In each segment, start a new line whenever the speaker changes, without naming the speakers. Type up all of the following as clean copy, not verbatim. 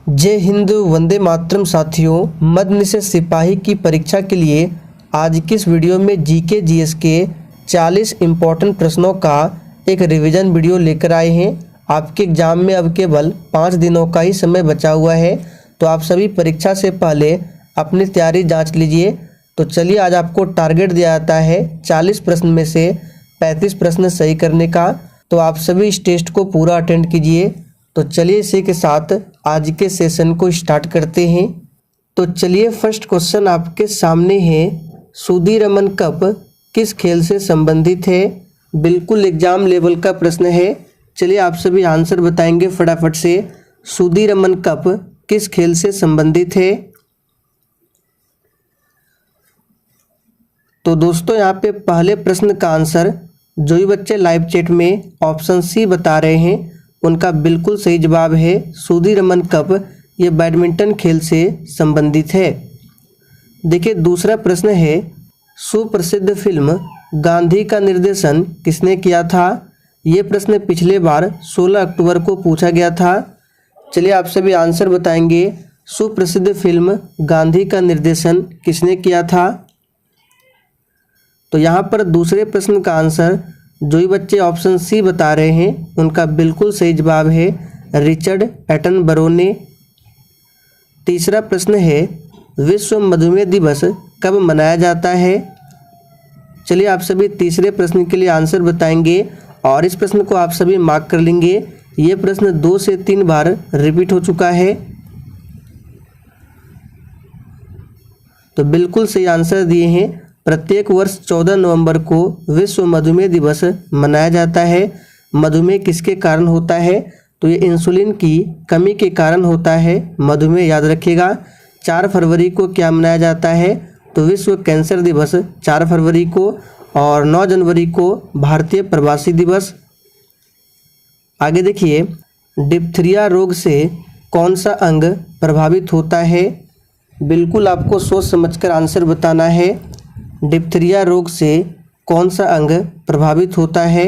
जय हिंद, वंदे मातरम। साथियों, मद्य निषेध सिपाही की परीक्षा के लिए आज की इस वीडियो में जीके जीएस के 40 इम्पोर्टेंट प्रश्नों का एक रिवीजन वीडियो लेकर आए हैं। आपके एग्जाम में अब केवल 5 दिनों का ही समय बचा हुआ है, तो आप सभी परीक्षा से पहले अपनी तैयारी जांच लीजिए। तो चलिए, आज आपको टारगेट दिया जाता है 40 प्रश्न में से 35 प्रश्न सही करने का। तो आप सभी इस टेस्ट को पूरा अटेंड कीजिए। तो चलिए, इसी के साथ आज के सेशन को स्टार्ट करते हैं। तो चलिए, फर्स्ट क्वेश्चन आपके सामने है, सुदीरमन कप किस खेल से संबंधित है। बिल्कुल एग्जाम लेवल का प्रश्न है। चलिए, आप सभी आंसर बताएंगे फटाफट से। सुदीरमन कप किस खेल से संबंधित है। तो दोस्तों, यहाँ पे पहले प्रश्न का आंसर जो भी बच्चे लाइव चैट में ऑप्शन सी बता रहे हैं उनका बिल्कुल सही जवाब है। सुदीरमन कप ये बैडमिंटन खेल से संबंधित है। देखिए, दूसरा प्रश्न है, सुप्रसिद्ध फिल्म गांधी का निर्देशन किसने किया था। ये प्रश्न पिछले बार 16 अक्टूबर को पूछा गया था। चलिए, आप सभी आंसर बताएंगे। सुप्रसिद्ध फिल्म गांधी का निर्देशन किसने किया था। तो यहाँ पर दूसरे प्रश्न का आंसर जो ही बच्चे ऑप्शन सी बता रहे हैं उनका बिल्कुल सही जवाब है, रिचर्ड एटनबरो ने। तीसरा प्रश्न है, विश्व मधुमेह दिवस कब मनाया जाता है। चलिए, आप सभी तीसरे प्रश्न के लिए आंसर बताएंगे और इस प्रश्न को आप सभी मार्क कर लेंगे। ये प्रश्न 2 से 3 बार रिपीट हो चुका है। तो बिल्कुल सही आंसर दिए हैं। प्रत्येक वर्ष 14 नवंबर को विश्व मधुमेह दिवस मनाया जाता है। मधुमेह किसके कारण होता है, तो ये इंसुलिन की कमी के कारण होता है। मधुमेह याद रखिएगा। 4 फरवरी को क्या मनाया जाता है, तो विश्व कैंसर दिवस 4 फरवरी को, और 9 जनवरी को भारतीय प्रवासी दिवस। आगे देखिए, डिप्थीरिया रोग से कौन सा अंग प्रभावित होता है। बिल्कुल आपको सोच समझकर आंसर बताना है। डिप्थीरिया रोग से कौन सा अंग प्रभावित होता है।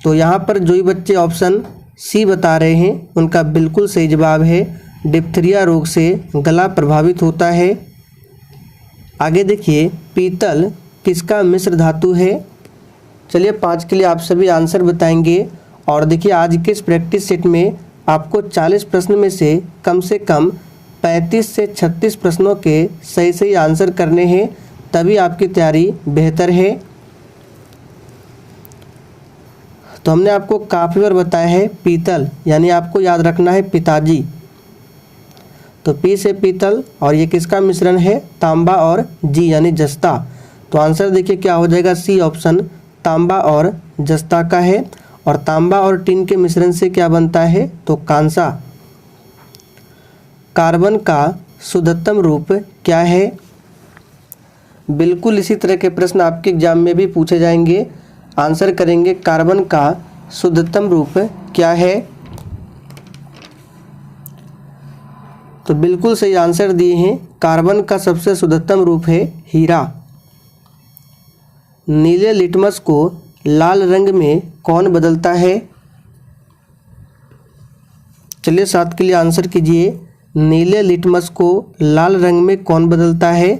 तो यहाँ पर जो ही बच्चे ऑप्शन सी बता रहे हैं उनका बिल्कुल सही जवाब है, डिप्थीरिया रोग से गला प्रभावित होता है। आगे देखिए, पीतल किसका मिश्र धातु है। चलिए, 5 के लिए आप सभी आंसर बताएंगे। और देखिए, आज के इस प्रैक्टिस सेट में आपको 40 प्रश्न में से कम 35 से 36 प्रश्नों के सही आंसर करने हैं, तभी आपकी तैयारी बेहतर है। तो हमने आपको काफ़ी बार बताया है पीतल, यानी आपको याद रखना है पिताजी। तो पी से पीतल, और ये किसका मिश्रण है, तांबा और जी यानी जस्ता। तो आंसर देखिए क्या हो जाएगा, सी ऑप्शन, तांबा और जस्ता का है। और तांबा और टिन के मिश्रण से क्या बनता है, तो कांसा। कार्बन का शुद्धतम रूप क्या है। बिल्कुल इसी तरह के प्रश्न आपके एग्जाम में भी पूछे जाएंगे। आंसर करेंगे, कार्बन का शुद्धतम रूप क्या है। तो बिल्कुल सही आंसर दिए हैं, कार्बन का सबसे शुद्धतम रूप है हीरा। नीले लिटमस को लाल रंग में कौन बदलता है। चलिए, 7 के लिए आंसर कीजिए। नीले लिटमस को लाल रंग में कौन बदलता है।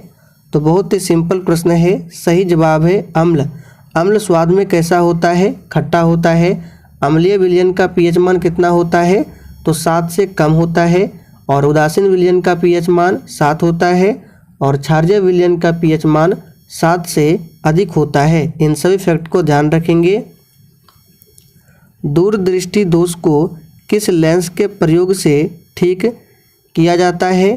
तो बहुत ही सिंपल प्रश्न है, सही जवाब है अम्ल। अम्ल स्वाद में कैसा होता है, खट्टा होता है। अम्लीय विलयन का पीएच मान कितना होता है, तो 7 से कम होता है। और उदासीन विलयन का पीएच मान 7 होता है। और क्षारीय विलयन का पीएच मान 7 से अधिक होता है। इन सभी फैक्ट को ध्यान रखेंगे। दूरदृष्टि दोष को किस लेंस के प्रयोग से ठीक किया जाता है।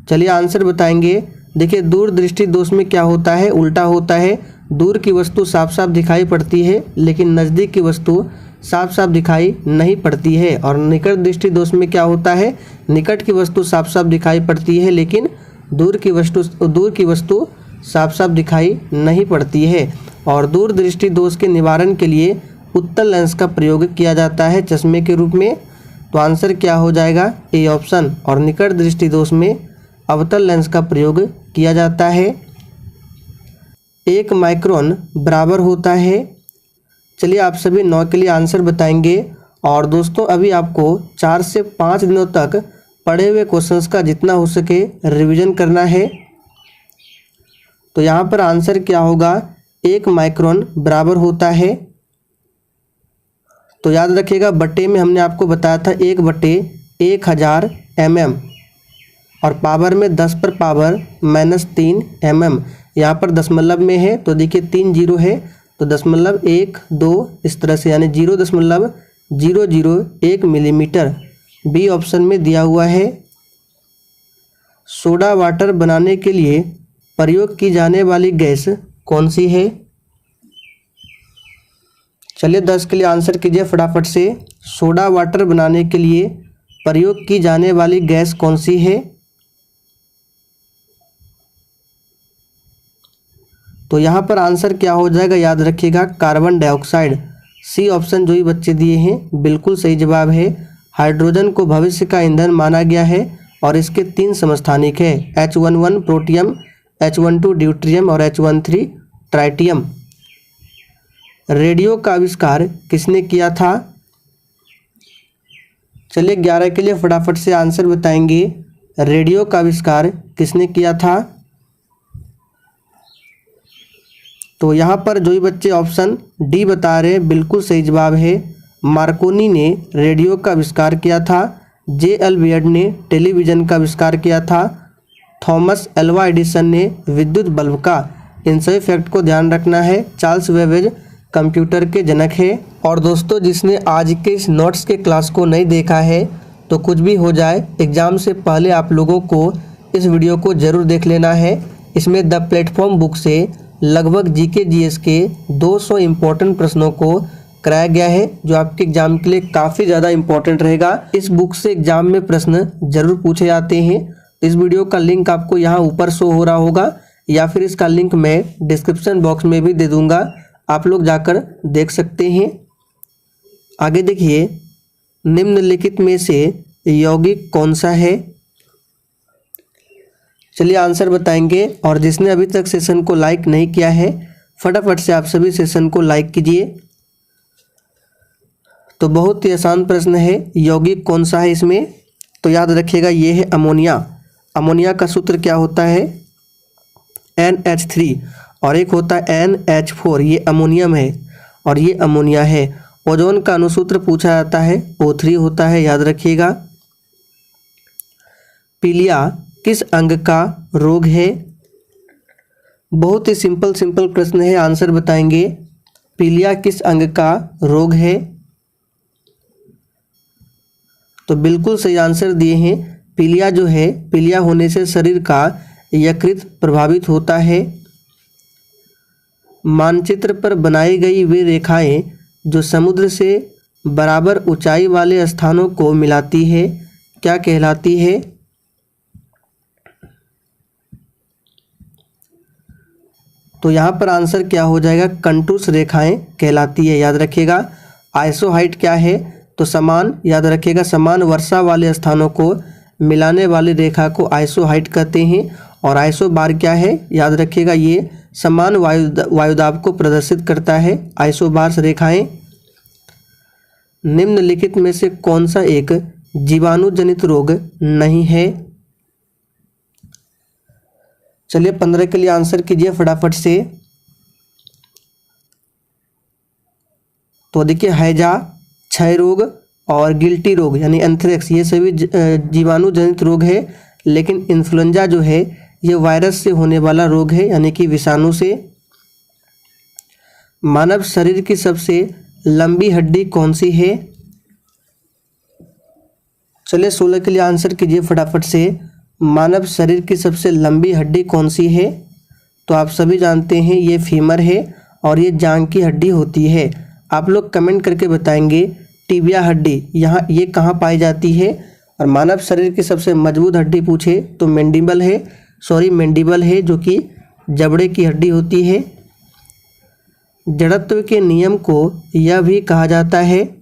चलिए, आंसर बताएंगे। देखिए, दूरदृष्टि दोष में क्या होता है, उल्टा होता है। दूर की वस्तु साफ साफ दिखाई पड़ती है, लेकिन नज़दीक की वस्तु साफ साफ दिखाई नहीं पड़ती है। और निकट दृष्टि दोष में क्या होता है, निकट की वस्तु साफ साफ दिखाई पड़ती है, लेकिन दूर की वस्तु साफ साफ दिखाई नहीं पड़ती है। और दूरदृष्टि दोष के निवारण के लिए उत्तल लेंस का प्रयोग किया जाता है चश्मे के रूप में। तो आंसर क्या हो जाएगा, ए ऑप्शन। और निकट दृष्टि दोष में अवतल लेंस का प्रयोग किया जाता है। 1 माइक्रोन बराबर होता है चलिए आप सभी 9 के लिए आंसर बताएंगे। और दोस्तों अभी आपको 4 से 5 दिनों तक पढ़े हुए क्वेश्चंस का जितना हो सके रिवीजन करना है। तो यहाँ पर आंसर क्या होगा, 1 माइक्रोन बराबर होता है, तो याद रखिएगा बट्टे में हमने आपको बताया था 1/1000 mm और पावर में 10 पर पावर -3 mm। यहाँ पर दशमलव में है तो देखिए 3 जीरो है तो 0.1 2 इस तरह से, यानी 0.001 मिलीमीटर। बी ऑप्शन में दिया हुआ है। सोडा वाटर बनाने के लिए प्रयोग की जाने वाली गैस कौन सी है। चलिए 10 के लिए आंसर कीजिए फटाफट से। सोडा वाटर बनाने के लिए प्रयोग की जाने वाली गैस कौन सी है। तो यहाँ पर आंसर क्या हो जाएगा, याद रखिएगा कार्बन डाइऑक्साइड। सी ऑप्शन जो ही बच्चे दिए हैं बिल्कुल सही जवाब है। हाइड्रोजन को भविष्य का ईंधन माना गया है और इसके 3 समस्थानिक है, H11 प्रोटियम, H12 ड्यूट्रियम और H13 ट्राइटियम। रेडियो का आविष्कार किसने किया था। चलिए 11 के लिए फटाफट से आंसर बताएंगे। रेडियो का आविष्कार किसने किया था। तो यहाँ पर जो ही बच्चे ऑप्शन डी बता रहे हैं बिल्कुल सही जवाब है। मार्कोनी ने रेडियो का आविष्कार किया था। J.L. बियर्ड ने टेलीविज़न का आविष्कार किया था। थॉमस एल्वा एडिसन ने विद्युत बल्ब का। इन सभी फैक्ट को ध्यान रखना है। चार्ल्स बेबेज कंप्यूटर के जनक है। और दोस्तों जिसने आज के इस नोट्स के क्लास को नहीं देखा है तो कुछ भी हो जाए एग्ज़ाम से पहले आप लोगों को इस वीडियो को ज़रूर देख लेना है। इसमें द प्लेटफॉर्म बुक से लगभग जीके जीएस के 200 इम्पोर्टेंट प्रश्नों को कराया गया है जो आपके एग्जाम के लिए काफ़ी ज़्यादा इम्पोर्टेंट रहेगा। इस बुक से एग्जाम में प्रश्न जरूर पूछे जाते हैं। इस वीडियो का लिंक आपको यहाँ ऊपर शो हो रहा होगा या फिर इसका लिंक मैं डिस्क्रिप्शन बॉक्स में भी दे दूँगा, आप लोग जाकर देख सकते हैं। आगे देखिए, निम्नलिखित में से यौगिक कौन सा है। चलिए आंसर बताएंगे। और जिसने अभी तक सेशन को लाइक नहीं किया है फटाफट से आप सभी सेशन को लाइक कीजिए। तो बहुत ही आसान प्रश्न है, यौगिक कौन सा है इसमें। तो याद रखिएगा ये है अमोनिया। अमोनिया का सूत्र क्या होता है, NH3 और एक होता है NH4। ये अमोनियम है और ये अमोनिया है। ओजोन का अनुसूत्र पूछा जाता है, O3 होता है, याद रखिएगा। पीलिया किस अंग का रोग है। बहुत ही सिंपल प्रश्न है, आंसर बताएंगे। पीलिया किस अंग का रोग है। तो बिल्कुल सही आंसर दिए हैं। पीलिया जो है, पीलिया होने से शरीर का यकृत प्रभावित होता है। मानचित्र पर बनाई गई वे रेखाएं जो समुद्र से बराबर ऊंचाई वाले स्थानों को मिलाती है क्या कहलाती है। तो यहाँ पर आंसर क्या हो जाएगा, कंटूस रेखाएं कहलाती है, याद रखिएगा। आइसोहाइट क्या है, तो समान, याद रखिएगा। समान वर्षा वाले स्थानों को मिलाने वाली रेखा को आइसोहाइट कहते हैं। और आइसोबार क्या है, याद रखिएगा, ये समान वायुदाब को प्रदर्शित करता है, आइसोबार्स रेखाएं। निम्नलिखित में से कौन सा एक जीवाणु जनित रोग नहीं है। चलिए 15 के लिए आंसर कीजिए फटाफट से। तो देखिए हैजा, क्षय रोग और गिल्टी रोग यानी एंथ्रेक्स, ये सभी जीवाणु जनित रोग है। लेकिन इन्फ्लुएंजा जो है ये वायरस से होने वाला रोग है, यानी कि विषाणु से। मानव शरीर की सबसे लंबी हड्डी कौन सी है। चलिए 16 के लिए आंसर कीजिए फटाफट से। मानव शरीर की सबसे लंबी हड्डी कौन सी है। तो आप सभी जानते हैं ये फीमर है और ये जांघ की हड्डी होती है। आप लोग कमेंट करके बताएंगे टिबिया हड्डी यहाँ ये कहाँ पाई जाती है। और मानव शरीर की सबसे मजबूत हड्डी पूछे तो मैंडिबल है जो कि जबड़े की हड्डी होती है। जड़त्व के नियम को यह भी कहा जाता है।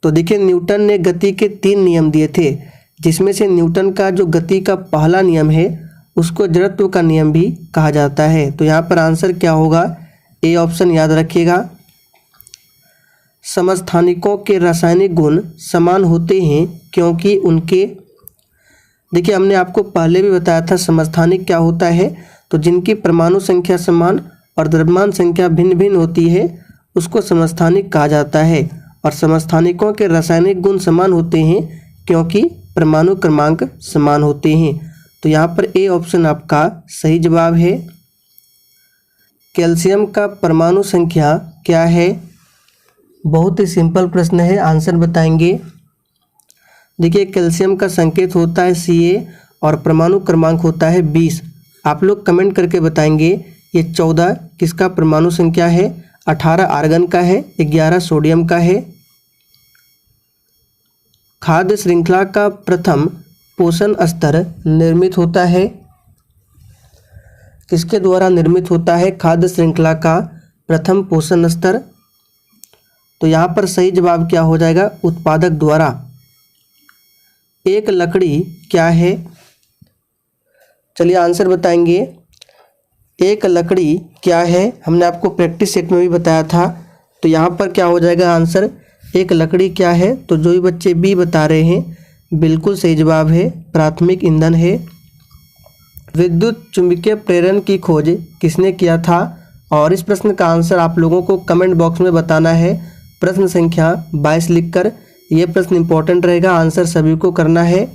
तो देखिए न्यूटन ने गति के 3 नियम दिए थे, जिसमें से न्यूटन का जो गति का पहला नियम है उसको जड़त्व का नियम भी कहा जाता है। तो यहाँ पर आंसर क्या होगा, ए ऑप्शन याद रखिएगा। समस्थानिकों के रासायनिक गुण समान होते हैं क्योंकि उनके, देखिए हमने आपको पहले भी बताया था समस्थानिक क्या होता है, तो जिनकी परमाणु संख्या समान और द्रव्यमान संख्या भिन्न भिन्न होती है उसको समस्थानिक कहा जाता है। और समस्थानिकों के रासायनिक गुण समान होते हैं क्योंकि परमाणु क्रमांक समान होते हैं। तो यहाँ पर ए ऑप्शन आपका सही जवाब है। कैल्शियम का परमाणु संख्या क्या है? बहुत ही सिंपल प्रश्न है, आंसर बताएंगे। देखिए कैल्शियम का संकेत होता है Ca और परमाणु क्रमांक होता है 20। आप लोग कमेंट करके बताएंगे ये 14 किसका परमाणु संख्या है, 18 आर्गन का है, 11 सोडियम का है। खाद्य श्रृंखला का प्रथम पोषण स्तर निर्मित होता है, किसके द्वारा निर्मित होता है खाद्य श्रृंखला का प्रथम पोषण स्तर? तो यहाँ पर सही जवाब क्या हो जाएगा, उत्पादक द्वारा। एक लकड़ी क्या है? चलिए आंसर बताएंगे। एक लकड़ी क्या है, हमने आपको प्रैक्टिस सेट में भी बताया था। तो यहाँ पर क्या हो जाएगा आंसर, एक लकड़ी क्या है? तो जो भी बच्चे बी बता रहे हैं बिल्कुल सही जवाब है, प्राथमिक ईंधन है। विद्युत चुंबकीय प्रेरण की खोज किसने किया था? और इस प्रश्न का आंसर आप लोगों को कमेंट बॉक्स में बताना है प्रश्न संख्या 22 लिखकर। यह प्रश्न इंपॉर्टेंट रहेगा, आंसर सभी को करना है।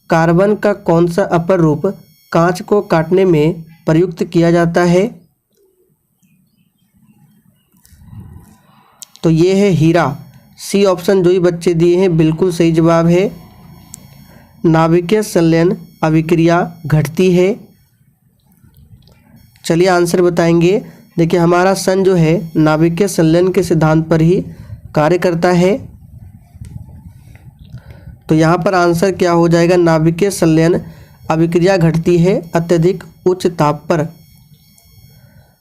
कार्बन का कौन सा अपर रूप कांच को काटने में प्रयुक्त किया जाता है? तो ये है हीरा। सी ऑप्शन जो ही बच्चे दिए हैं बिल्कुल सही जवाब है। नाभिकीय संलयन अभिक्रिया घटती है। चलिए आंसर बताएंगे। देखिए हमारा सन जो है नाभिकीय संलयन के सिद्धांत पर ही कार्य करता है। तो यहाँ पर आंसर क्या हो जाएगा, नाभिकीय संलयन अभिक्रिया घटती है अत्यधिक उच्च ताप पर।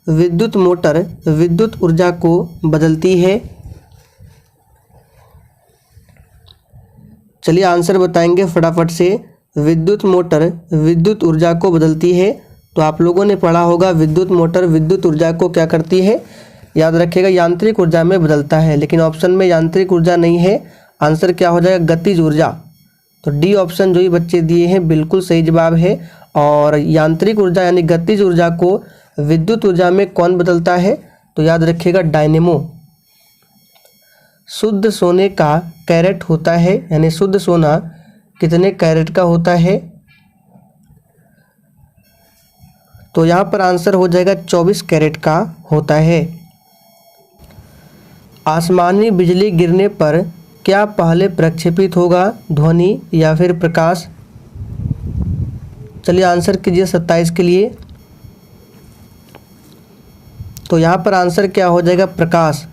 विद्युत मोटर विद्युत ऊर्जा को बदलती है। चलिए आंसर बताएंगे फटाफट से। विद्युत मोटर विद्युत ऊर्जा को बदलती है। तो आप लोगों ने पढ़ा होगा विद्युत मोटर विद्युत ऊर्जा को क्या करती है, याद रखिएगा यांत्रिक ऊर्जा में बदलता है। लेकिन ऑप्शन में यांत्रिक ऊर्जा नहीं है, आंसर क्या हो जाएगा, गतिज ऊर्जा। तो डी ऑप्शन जो ही बच्चे दिए हैं बिल्कुल सही जवाब है। और यांत्रिक ऊर्जा यानी गतिज ऊर्जा को विद्युत ऊर्जा में कौन बदलता है? तो याद रखिएगा डायनेमो। शुद्ध सोने का कैरेट होता है, यानी शुद्ध सोना कितने कैरेट का होता है? तो यहाँ पर आंसर हो जाएगा 24 कैरेट का होता है। आसमानी बिजली गिरने पर क्या पहले प्रक्षेपित होगा, ध्वनि या फिर प्रकाश? चलिए आंसर कीजिए 27 के लिए। तो यहाँ पर आंसर क्या हो जाएगा, प्रकाश,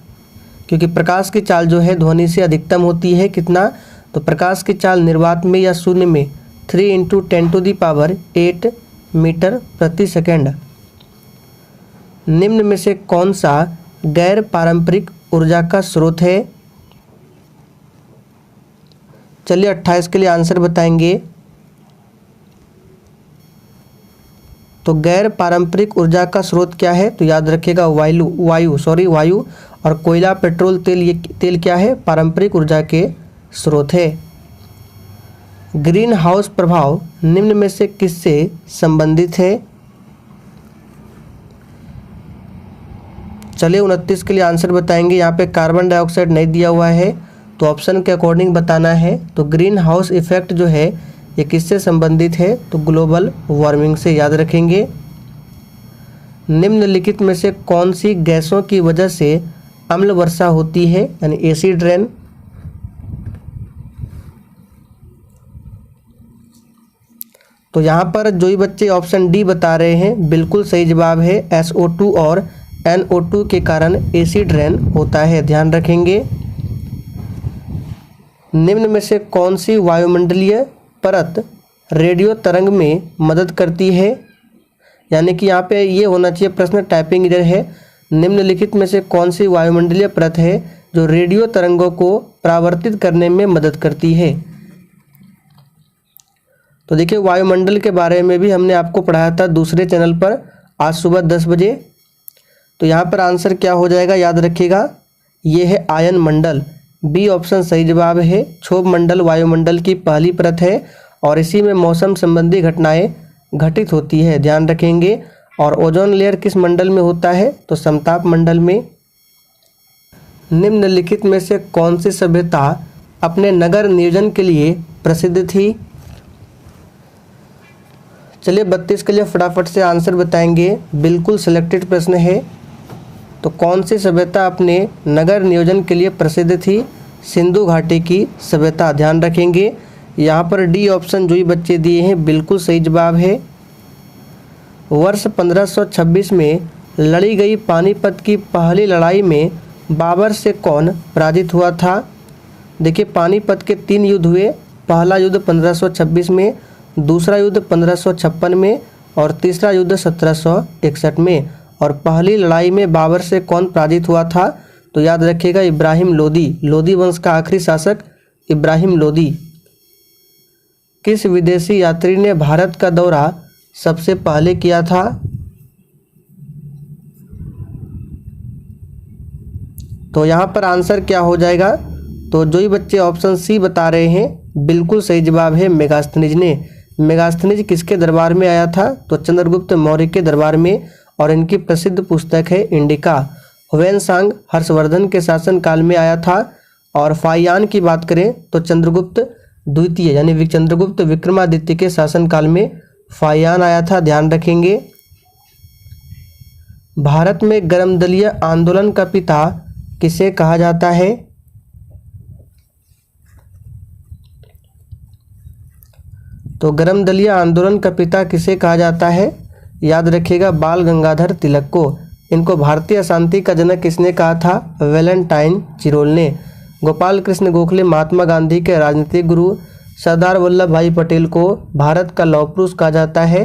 क्योंकि प्रकाश की चाल जो है ध्वनि से अधिकतम होती है। कितना? तो प्रकाश की चाल निर्वात में या शून्य में 3 × 10⁸ मीटर प्रति सेकंड। निम्न में से कौन सा गैर पारंपरिक ऊर्जा का स्रोत है? चलिए 28 के लिए आंसर बताएंगे। तो गैर पारंपरिक ऊर्जा का स्रोत क्या है? तो याद रखिएगा वायु और कोयला पेट्रोल तेल, ये तेल क्या है, पारंपरिक ऊर्जा के स्रोत है। ग्रीन हाउस प्रभाव निम्न में से किससे संबंधित है? चलिए 29 के लिए आंसर बताएंगे। यहाँ पे कार्बन डाइऑक्साइड नहीं दिया हुआ है, तो ऑप्शन के अकॉर्डिंग बताना है। तो ग्रीन हाउस इफेक्ट जो है ये किससे संबंधित है? तो ग्लोबल वार्मिंग से, याद रखेंगे। निम्नलिखित में से कौन सी गैसों की वजह से अम्ल वर्षा होती है, यानी एसिड रेन? तो यहाँ पर जो ही बच्चे ऑप्शन डी बता रहे हैं बिल्कुल सही जवाब है। SO2 और NO2 के कारण एसिड रेन होता है, ध्यान रखेंगे। निम्न में से कौन सी वायुमंडलीय परत रेडियो तरंग में मदद करती है? यानी कि यहाँ पे ये होना चाहिए प्रश्न, टाइपिंग एरर है। निम्नलिखित में से कौन सी वायुमंडलीय परत है जो रेडियो तरंगों को परावर्तित करने में मदद करती है? तो देखिए वायुमंडल के बारे में भी हमने आपको पढ़ाया था दूसरे चैनल पर आज सुबह 10 बजे। तो यहाँ पर आंसर क्या हो जाएगा याद रखिएगा, ये है आयन मंडल। बी ऑप्शन सही जवाब है। क्षोभ मंडल वायुमंडल की पहली परत है और इसी में मौसम संबंधी घटनाएं घटित होती है, ध्यान रखेंगे। और ओजोन लेयर किस मंडल में होता है, तो समताप मंडल में। निम्नलिखित में से कौन सी सभ्यता अपने नगर नियोजन के लिए प्रसिद्ध थी। चलिए 32 के लिए फटाफट से आंसर बताएंगे, बिल्कुल सिलेक्टेड प्रश्न है। तो कौन सी सभ्यता अपने नगर नियोजन के लिए प्रसिद्ध थी, सिंधु घाटी की सभ्यता, ध्यान रखेंगे। यहाँ पर डी ऑप्शन जो ही बच्चे दिए हैं बिल्कुल सही जवाब है। वर्ष 1526 में लड़ी गई पानीपत की पहली लड़ाई में बाबर से कौन पराजित हुआ था। देखिए पानीपत के 3 युद्ध हुए, पहला युद्ध 1526 में, दूसरा युद्ध 1556 में और तीसरा युद्ध 1761 में। और पहली लड़ाई में बाबर से कौन पराजित हुआ था, तो याद रखिएगा इब्राहिम लोदी, लोदी वंश का आखिरी शासक इब्राहिम लोदी। किस विदेशी यात्री ने भारत का दौरा सबसे पहले किया था। तो यहाँ पर आंसर क्या हो जाएगा, तो जो ही बच्चे ऑप्शन सी बता रहे हैं बिल्कुल सही जवाब है मेगास्थनीज ने। मेगास्थनीज किसके दरबार में आया था, तो चंद्रगुप्त मौर्य के दरबार में, और इनकी प्रसिद्ध पुस्तक है इंडिका। ह्वेनसांग हर्षवर्धन के शासनकाल में आया था। और फाहियान की बात करें तो चंद्रगुप्त द्वितीय यानी चंद्रगुप्त विक्रमादित्य के शासनकाल में फाहियान आया था, ध्यान रखेंगे। भारत में गर्मदलीय आंदोलन का पिता किसे कहा जाता है। तो गर्मदलीय आंदोलन का पिता किसे कहा जाता है, याद रखिएगा बाल गंगाधर तिलक को। इनको भारतीय शांति का जनक किसने कहा था, वैलेंटाइन चिरोल ने। गोपाल कृष्ण गोखले महात्मा गांधी के राजनीतिक गुरु। सरदार वल्लभ भाई पटेल को भारत का लौह पुरुष कहा जाता है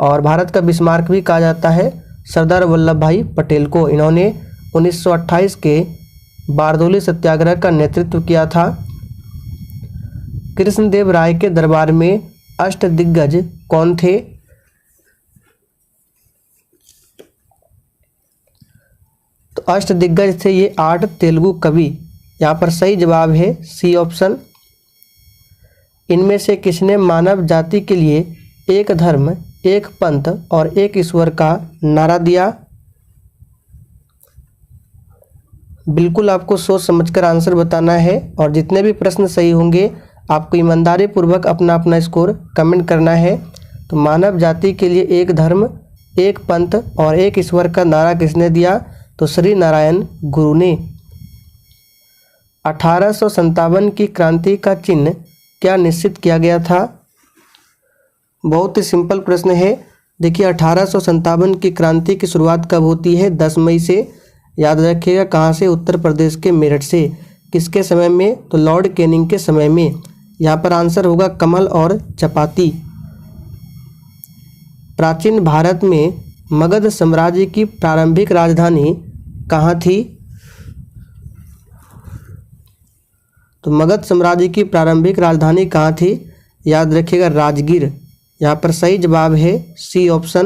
और भारत का बिस्मार्क भी कहा जाता है सरदार वल्लभ भाई पटेल को। इन्होंने 1928 के बारदोली सत्याग्रह का नेतृत्व किया था। कृष्णदेव राय के दरबार में अष्टदिग्गज कौन थे। तो अष्टदिग्गज थे ये 8 तेलुगु कवि। यहाँ पर सही जवाब है सी ऑप्शन। इनमें से किसने मानव जाति के लिए एक धर्म, एक पंथ और एक ईश्वर का नारा दिया। बिल्कुल आपको सोच समझकर आंसर बताना है और जितने भी प्रश्न सही होंगे आपको ईमानदारी पूर्वक अपना अपना स्कोर कमेंट करना है। तो मानव जाति के लिए एक धर्म, एक पंथ और एक ईश्वर का नारा किसने दिया, तो श्री नारायण गुरु ने। 1857 की क्रांति का चिन्ह क्या निश्चित किया गया था। बहुत ही सिंपल प्रश्न है। देखिए 1857 की क्रांति की शुरुआत कब होती है, 10 मई से। याद रखिएगा कहाँ से, उत्तर प्रदेश के मेरठ से। किसके समय में, तो लॉर्ड कैनिंग के समय में। यहाँ पर आंसर होगा कमल और चपाती। प्राचीन भारत में मगध साम्राज्य की प्रारंभिक राजधानी कहाँ थी। तो मगध साम्राज्य की प्रारंभिक राजधानी कहाँ थी, याद रखिएगा राजगीर। यहाँ पर सही जवाब है सी ऑप्शन।